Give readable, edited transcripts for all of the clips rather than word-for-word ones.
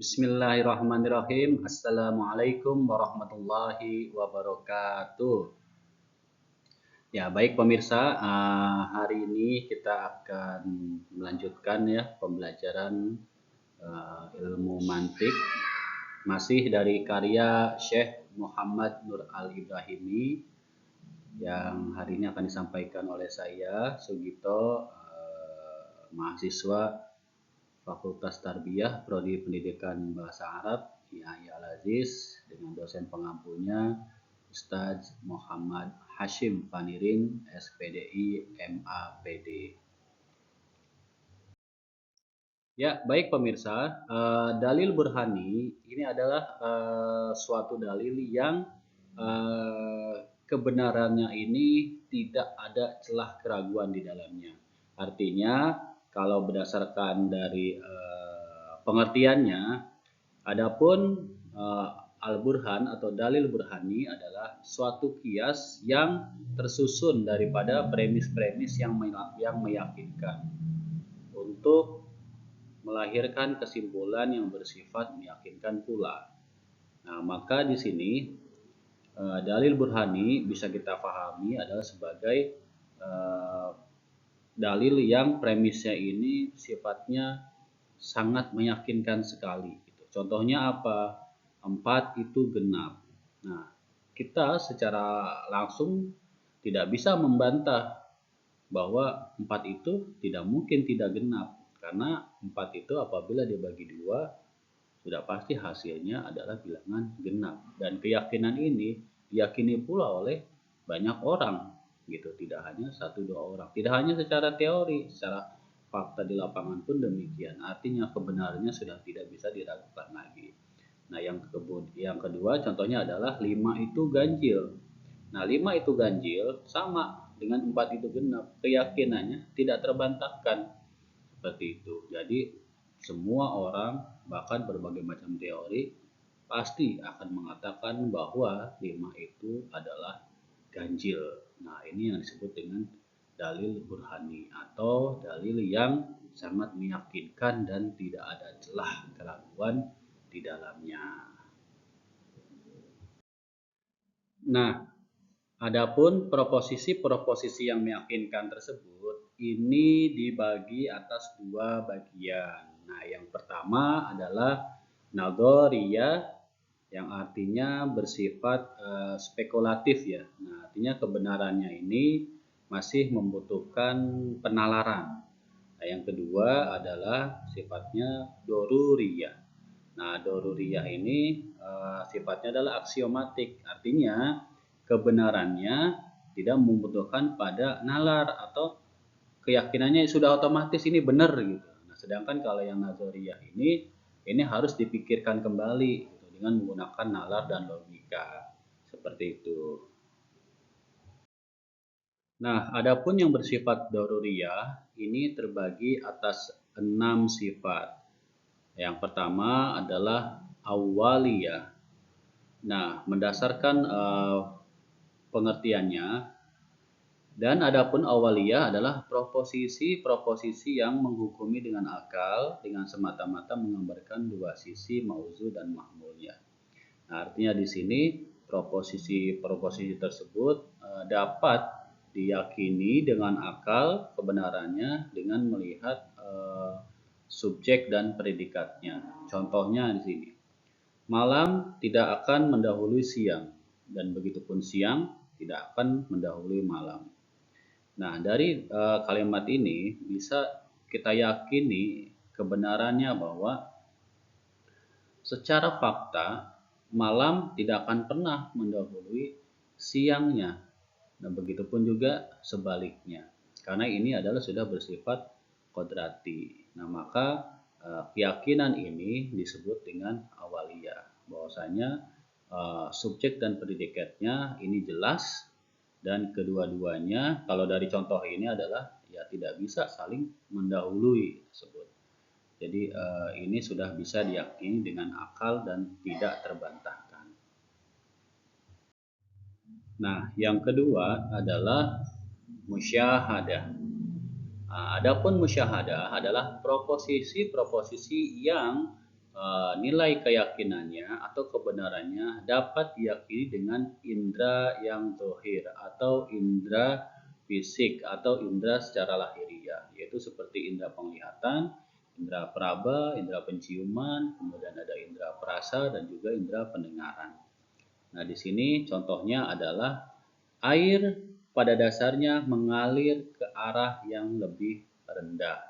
Bismillahirrahmanirrahim. Assalamualaikum warahmatullahi wabarakatuh. Ya, baik pemirsa, hari ini kita akan melanjutkan ya pembelajaran ilmu mantik masih dari karya Syekh Muhammad Nur Al-Ibrahimi yang hari ini akan disampaikan oleh saya Sugito, mahasiswa Fakultas Tarbiyah Prodi Pendidikan Bahasa Arab IAI Al-Aziz dengan dosen pengampunya Ustadz Muhammad Hashim Panirin SPDI MAPD. Ya, baik pemirsa, dalil burhani ini adalah suatu dalil yang kebenarannya ini tidak ada celah keraguan di dalamnya. Artinya kalau berdasarkan dari pengertiannya, adapun al-burhan atau dalil burhani adalah suatu kias yang tersusun daripada premis-premis yang meyakinkan untuk melahirkan kesimpulan yang bersifat meyakinkan pula. Nah, maka di sini dalil burhani bisa kita pahami adalah sebagai dalil yang premisnya ini sifatnya sangat meyakinkan sekali. Contohnya apa? 4 itu genap. Nah, kita secara langsung tidak bisa membantah bahwa 4 itu tidak mungkin tidak genap. Karena 4 itu apabila dibagi 2, sudah pasti hasilnya adalah bilangan genap. Dan keyakinan ini diyakini pula oleh banyak orang. Gitu, tidak hanya 1-2 orang. Tidak hanya secara teori, secara fakta di lapangan pun demikian. Artinya kebenarannya sudah tidak bisa diragukan lagi. Nah, yang kedua contohnya adalah 5 itu ganjil. Nah, 5 itu ganjil sama dengan 4 itu genap. Keyakinannya tidak terbantahkan. Seperti itu. Jadi semua orang, bahkan berbagai macam teori, pasti akan mengatakan bahwa 5 itu adalah ganjil. Nah, ini yang disebut dengan dalil burhani atau dalil yang sangat meyakinkan dan tidak ada celah keraguan di dalamnya. Nah, adapun proposisi yang meyakinkan tersebut ini dibagi atas 2 bagian. Nah, yang pertama adalah nadhoriyah yang artinya bersifat spekulatif ya. Nah, artinya kebenarannya ini masih membutuhkan penalaran. Nah, yang kedua adalah sifatnya doruriyah. Nah, doruriyah ini sifatnya adalah aksiomatik. Artinya kebenarannya tidak membutuhkan pada nalar atau keyakinannya sudah otomatis ini benar gitu. Nah, sedangkan kalau yang nazariyah ini harus dipikirkan kembali gitu, dengan menggunakan nalar dan logika. Seperti itu. Nah, adapun yang bersifat daruriyah ini terbagi atas 6 sifat. Yang pertama adalah awaliyah. Nah, mendasarkan pengertiannya, dan adapun awaliyah adalah proposisi yang menghukumi dengan akal dengan semata-mata menggambarkan 2 sisi mauzu dan mahmulnya. Nah, artinya di sini proposisi tersebut dapat diyakini dengan akal kebenarannya dengan melihat subjek dan predikatnya. Contohnya di sini. Malam tidak akan mendahului siang dan begitupun siang tidak akan mendahului malam. Nah, dari kalimat ini bisa kita yakini kebenarannya bahwa secara fakta malam tidak akan pernah mendahului siangnya. Nah, begitupun juga sebaliknya. Karena ini adalah sudah bersifat kodrati. Nah, maka keyakinan ini disebut dengan awaliyah. Bahwasanya subjek dan predikatnya ini jelas, dan kedua-duanya kalau dari contoh ini adalah ya tidak bisa saling mendahului tersebut. Jadi ini sudah bisa diyakini dengan akal dan tidak terbantahkan. Nah, yang kedua adalah musyahadah. Adapun musyahadah adalah proposisi yang nilai keyakinannya atau kebenarannya dapat diyakini dengan indera yang zahir atau indera fisik atau indera secara lahiriah, yaitu seperti indera penglihatan, indera peraba, indera penciuman, kemudian ada indera perasa dan juga indera pendengaran. Nah, di sini contohnya adalah air pada dasarnya mengalir ke arah yang lebih rendah.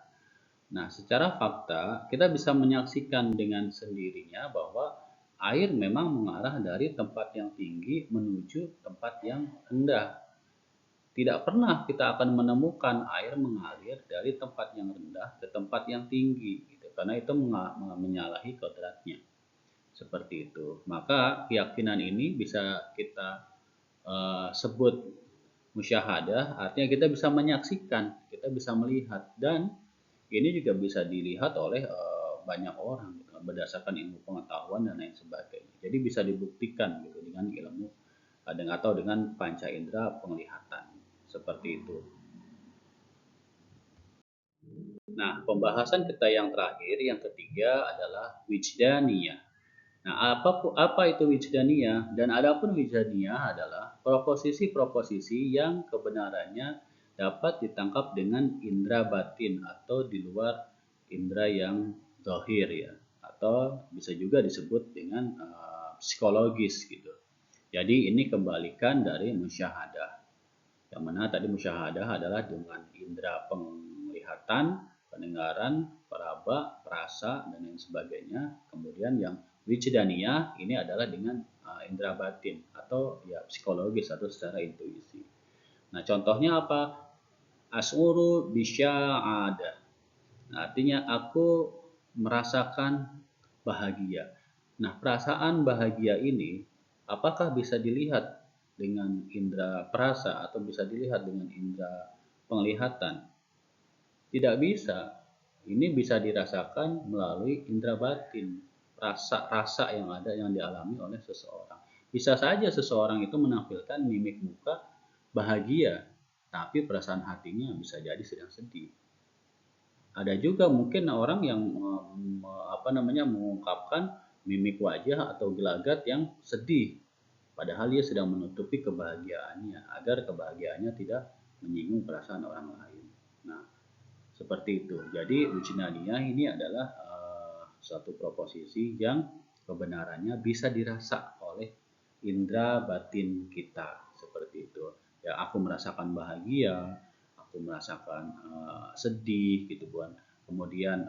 Nah, secara fakta kita bisa menyaksikan dengan sendirinya bahwa air memang mengarah dari tempat yang tinggi menuju tempat yang rendah. Tidak pernah kita akan menemukan air mengalir dari tempat yang rendah ke tempat yang tinggi, gitu, karena itu menyalahi kodratnya. Seperti itu. Maka keyakinan ini bisa kita sebut musyahadah, artinya kita bisa menyaksikan, kita bisa melihat, dan ini juga bisa dilihat oleh banyak orang gitu, berdasarkan ilmu pengetahuan dan lain sebagainya. Jadi bisa dibuktikan gitu dengan ilmu atau dengan panca indera penglihatan seperti itu. Nah, pembahasan kita yang terakhir, yang ketiga adalah wijdaniyah. Nah, apa itu wijdaniyah? Dan adapun wijdaniyah adalah proposisi-proposisi yang kebenarannya dapat ditangkap dengan indera batin atau di luar indera yang zahir ya, atau bisa juga disebut dengan psikologis gitu. Jadi ini kebalikan dari musyahadah. Yang mana tadi musyahadah adalah dengan indera penglihatan, pendengaran, peraba, perasa, dan lain sebagainya. Kemudian yang wijdaniyah ini adalah dengan indera batin atau ya psikologis atau secara intuisi. Nah, contohnya apa? As'uru bisya'adah. Nah, artinya aku merasakan bahagia. Nah, perasaan bahagia ini apakah bisa dilihat dengan indera perasa atau bisa dilihat dengan indera penglihatan? Tidak bisa. Ini bisa dirasakan melalui indera batin, rasa-rasa yang ada yang dialami oleh seseorang. Bisa saja seseorang itu menampilkan mimik muka bahagia, tapi perasaan hatinya bisa jadi sedang sedih. Ada juga mungkin orang yang mengungkapkan mimik wajah atau gelagat yang sedih, padahal dia sedang menutupi kebahagiaannya agar kebahagiaannya tidak menyinggung perasaan orang lain. Nah, seperti itu. Jadi wijdaniyah ini adalah suatu proposisi yang kebenarannya bisa dirasa oleh indera batin kita. Seperti itu. Ya, aku merasakan bahagia, aku merasakan sedih gitu kan. Kemudian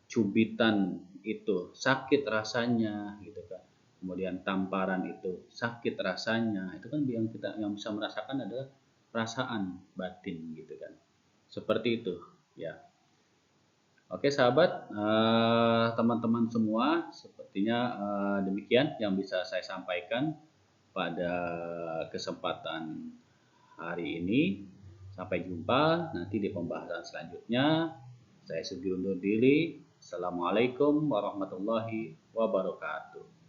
cubitan itu sakit rasanya gitu kan. Kemudian tamparan itu sakit rasanya. Itu kan yang bisa merasakan adalah perasaan batin gitu kan. Seperti itu ya. Oke sahabat, teman-teman semua, sepertinya demikian yang bisa saya sampaikan pada kesempatan hari ini. Sampai jumpa nanti di pembahasan selanjutnya. Saya Sugi undur diri. Assalamualaikum warahmatullahi wabarakatuh.